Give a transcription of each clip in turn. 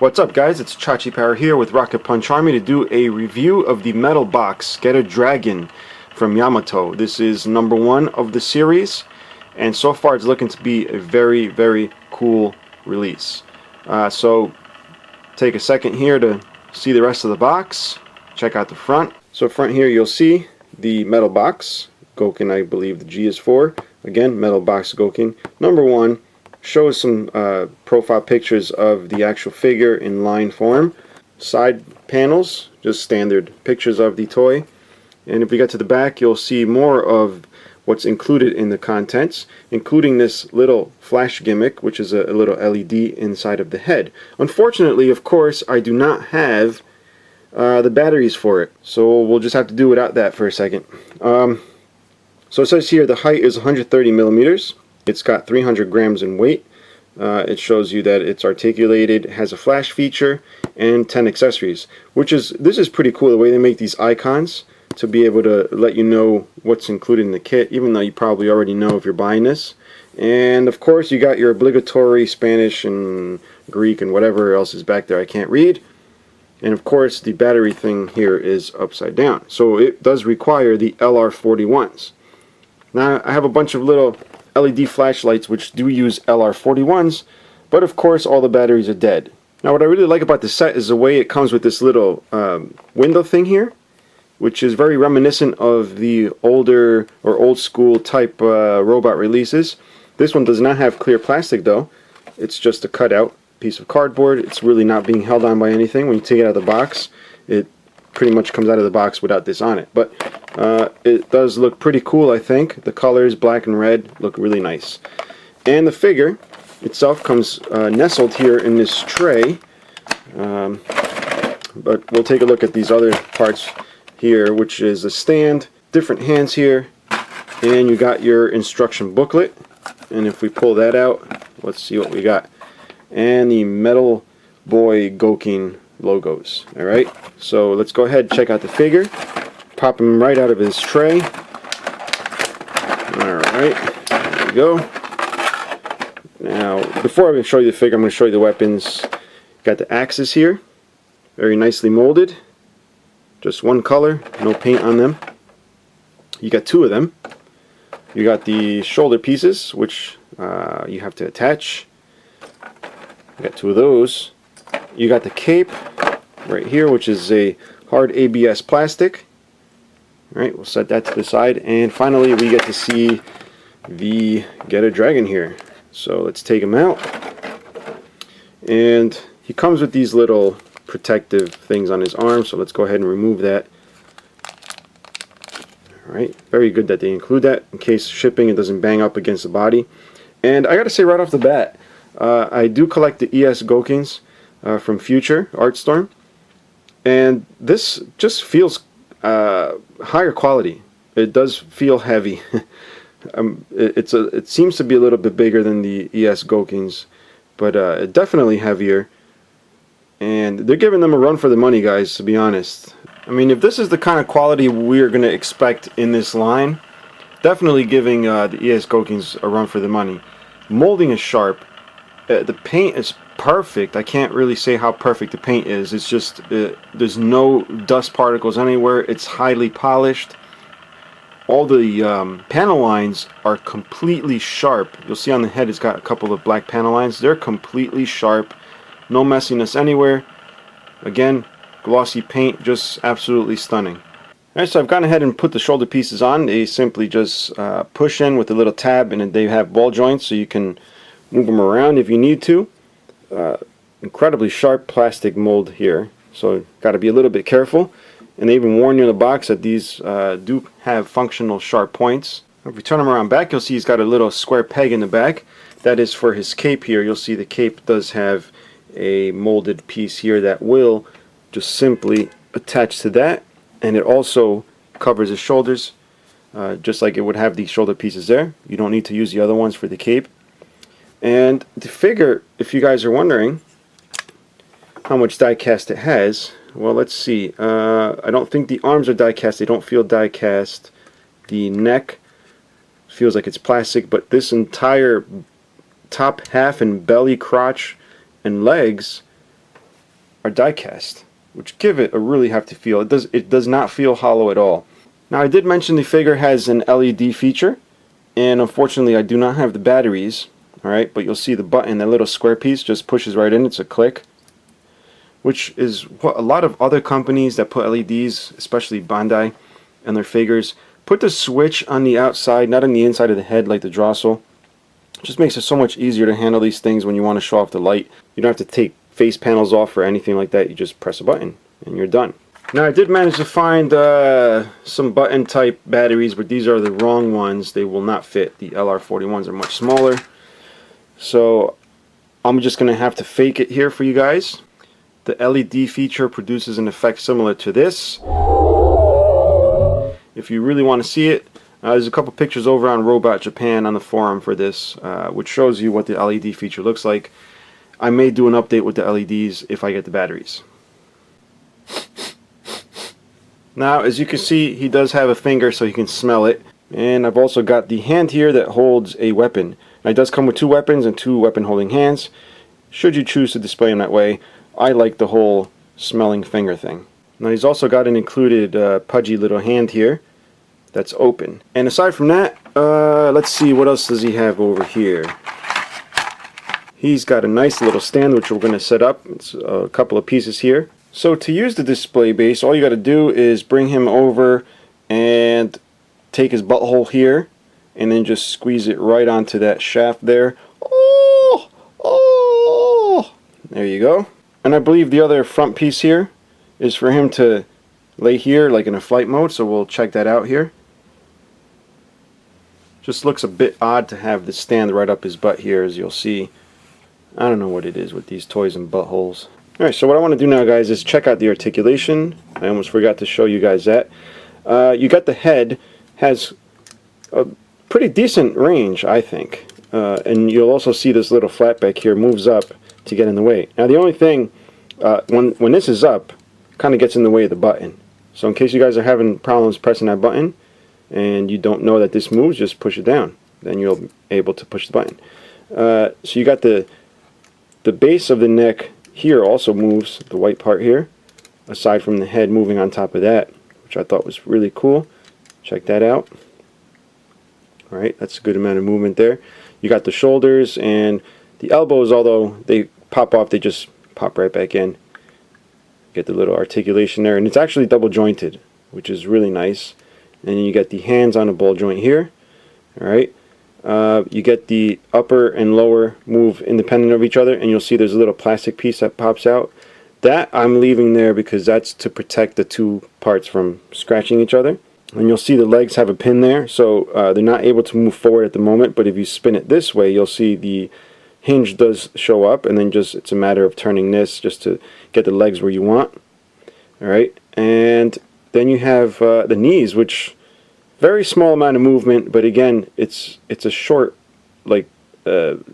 What's up, guys? It's Chachi Power here with Rocket Punch Army to do a review of the Metalbox GETTER Dragon from Yamato. This is number 1 of the series, and so far it's looking to be a very, very cool release. So take a second here to see the rest of the box. Check out the front. So front here you'll see the Metalbox Gokin, I believe the G is for. Again, Metalbox Gokin number 1. Shows some profile pictures of the actual figure in line form. Side panels, just standard pictures of the toy. And if we get to the back, you'll see more of what's included in the contents, including this little flash gimmick, which is a little LED inside of the head. Unfortunately, of course, I do not have the batteries for it, so we'll just have to do without that for a second. So it says here the height is 130 millimeters. It's got 300 grams in weight. It shows you that it's articulated, has a flash feature, and 10 accessories. This is pretty cool, the way they make these icons to be able to let you know what's included in the kit, even though you probably already know if you're buying this. And of course you got your obligatory Spanish and Greek and whatever else is back there I can't read. And of course the battery thing here is upside down. So it does require the LR41s. Now I have a bunch of little LED flashlights which do use LR41s, but of course all the batteries are dead. Now what I really like about this set is the way it comes with this little window thing here, which is very reminiscent of the older or old school type robot releases. This one does not have clear plastic though. It's just a cutout piece of cardboard. It's really not being held on by anything. When you take it out of the box, it pretty much comes out of the box without this on it. But it does look pretty cool, I think. The colors, black and red, look really nice. And the figure itself comes nestled here in this tray. But we'll take a look at these other parts here, which is a stand, different hands here, and you got your instruction booklet. And if we pull that out, let's see what we got. And the Metalboy Gokin logos. Alright, so let's go ahead and check out the figure. Pop him right out of his tray. Alright, there we go. Now, before I show you the figure, I'm going to show you the weapons. Got the axes here, very nicely molded. Just one color, no paint on them. You got 2 of them. You got the shoulder pieces, which you have to attach. You got 2 of those. You got the cape right here, which is a hard ABS plastic. Alright, we'll set that to the side. And finally, we get to see the GETTER Dragon here. So let's take him out. And he comes with these little protective things on his arm, so let's go ahead and remove that. Alright, very good that they include that in case shipping it doesn't bang up against the body. And I gotta say right off the bat, I do collect the ES Gokins from Fewture, Artstorm, and this just feels higher quality. It does feel heavy. It seems to be a little bit bigger than the ES Gokins, but definitely heavier. And they're giving them a run for the money, guys, to be honest. I mean, if this is the kind of quality we're going to expect in this line, definitely giving the ES Gokins a run for the money. Molding is sharp. The paint is perfect. I can't really say how perfect the paint is. It's just, there's no dust particles anywhere. It's highly polished. All the panel lines are completely sharp. You'll see on the head it's got a couple of black panel lines. They're completely sharp. No messiness anywhere. Again, glossy paint, just absolutely stunning. Alright, so I've gone ahead and put the shoulder pieces on. They simply just push in with a little tab, and they have ball joints so you can move them around if you need to. Incredibly sharp plastic mold here, so got to be a little bit careful. And they even warn you in the box that these do have functional sharp points. If we turn them around back, you'll see he's got a little square peg in the back. That is for his cape here. You'll see the cape does have a molded piece here that will just simply attach to that, and it also covers his shoulders just like it would have these shoulder pieces there. You don't need to use the other ones for the cape. And the figure, if you guys are wondering how much die cast it has, well, let's see. I don't think the arms are die cast. They don't feel die cast. The neck feels like it's plastic, but this entire top half and belly, crotch, and legs are die cast, which give it a really hefty feel. It does not feel hollow at all. Now, I did mention the figure has an LED feature, and unfortunately I do not have the batteries. Alright, but you'll see the button, that little square piece just pushes right in. It's a click, which is what a lot of other companies that put LEDs, especially Bandai and their figures, put the switch on the outside, not on the inside of the head like the Drossel. It just makes it so much easier to handle these things when you want to show off the light. You don't have to take face panels off or anything like that. You just press a button and you're done. Now, I did manage to find some button type batteries, but these are the wrong ones. They will not fit. The LR41s are much smaller. So I'm just going to have to fake it here for you guys. The LED feature produces an effect similar to this. If you really want to see it, there's a couple pictures over on Robot Japan on the forum for this, which shows you what the LED feature looks like. I may do an update with the LEDs if I get the batteries. Now, as you can see, he does have a finger so you can smell it. And I've also got the hand here that holds a weapon. Now, it does come with 2 weapons and 2 weapon holding hands, should you choose to display them that way. I like the whole smelling finger thing. Now, he's also got an included pudgy little hand here that's open. And aside from that, let's see, what else does he have over here? He's got a nice little stand which we're going to set up. It's a couple of pieces here. So to use the display base, all you got to do is bring him over and take his butthole here and then just squeeze it right onto that shaft there. Oh! Oh! There you go. And I believe the other front piece here is for him to lay here like in a flight mode, so we'll check that out here. Just looks a bit odd to have the stand right up his butt here, as you'll see. I don't know what it is with these toys and buttholes. Alright, so what I want to do now, guys, is check out the articulation. I almost forgot to show you guys that. You got the head, has a pretty decent range, I think. And you'll also see this little flat back here moves up to get in the way. Now, the only thing, when this is up, kind of gets in the way of the button. So in case you guys are having problems pressing that button and you don't know that this moves, just push it down. Then you'll be able to push the button. So you got the base of the neck here also moves, the white part here, aside from the head moving on top of that, which I thought was really cool. Check that out. Alright, that's a good amount of movement there. You got the shoulders and the elbows, although they pop off, they just pop right back in. Get the little articulation there, and it's actually double jointed, which is really nice. And then you get the hands on a ball joint here. Alright, you get the upper and lower move independent of each other, and you'll see there's a little plastic piece that pops out. That I'm leaving there because that's to protect the 2 parts from scratching each other. And you'll see the legs have a pin there, so they're not able to move forward at the moment, but if you spin it this way, you'll see the hinge does show up, and then just it's a matter of turning this just to get the legs where you want. Alright, and then you have the knees, which very small amount of movement, but again, it's a short, like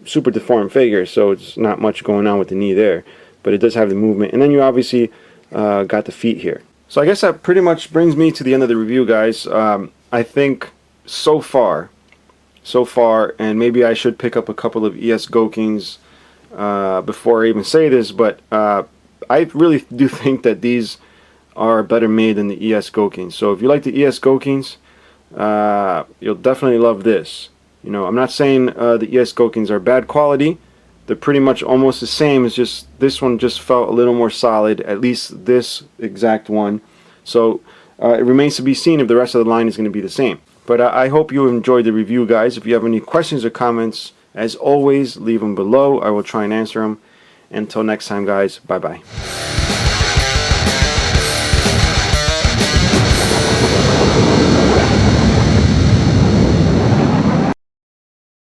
super deformed figure, so it's not much going on with the knee there, but it does have the movement. And then you obviously got the feet here. So I guess that pretty much brings me to the end of the review, guys. I think so far, and maybe I should pick up a couple of ES Gokins before I even say this, but I really do think that these are better made than the ES Gokins. So if you like the ES Gokins, you'll definitely love this. You know, I'm not saying the ES Gokins are bad quality. They're pretty much almost the same. It's just this one just felt a little more solid, at least this exact one. So it remains to be seen if the rest of the line is going to be the same. But I hope you enjoyed the review, guys. If you have any questions or comments, as always, leave them below. I will try and answer them. Until next time, guys, bye-bye.